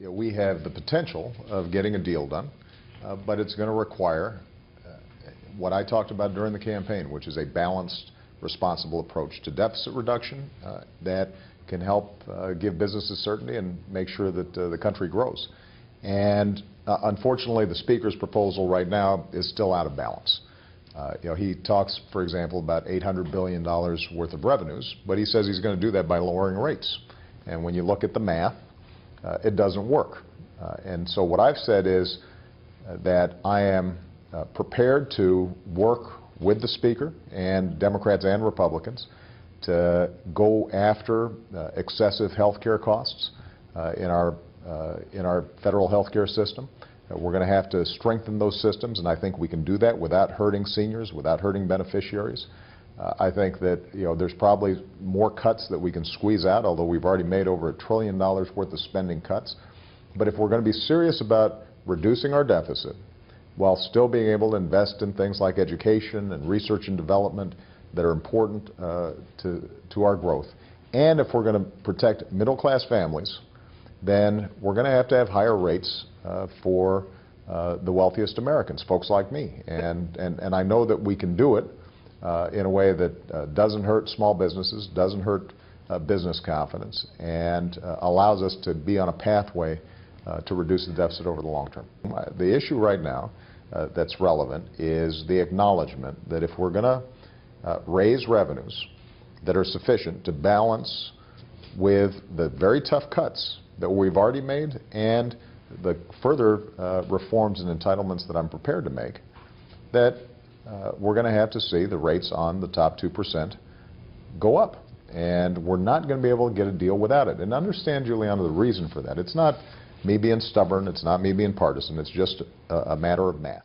We have the potential of getting a deal done, but it's going to require what I talked about during the campaign, which is a balanced, responsible approach to deficit reduction that can help give businesses certainty and make sure that the country grows. And unfortunately, the Speaker's proposal right now is still out of balance. He talks, for example, about $800 billion worth of revenues, but he says he's going to do that by lowering rates. And when you look at the math, it doesn't work. And so what I've said is that I am prepared to work with the Speaker and Democrats and Republicans to go after excessive health care costs in our federal health care system. We're going to have to strengthen those systems, and I think we can do that without hurting seniors, without hurting beneficiaries. I think that there's probably more cuts that we can squeeze out, although we've already made over $1 trillion worth of spending cuts. But if we're going to be serious about reducing our deficit while still being able to invest in things like education and research and development that are important to our growth, and if we're going to protect middle-class families, then we're going to have higher rates for the wealthiest Americans, folks like me. And I know that we can do it in a way that doesn't hurt small businesses, doesn't hurt business confidence, and allows us to be on a pathway to reduce the deficit over the long term. The issue right now that's relevant is the acknowledgement that if we're going to raise revenues that are sufficient to balance with the very tough cuts that we've already made and the further reforms and entitlements that I'm prepared to make, that we're going to have to see the rates on the top 2% go up. And we're not going to be able to get a deal without it. And understand, Juliana, the reason for that. It's not me being stubborn. It's not me being partisan. It's just a matter of math.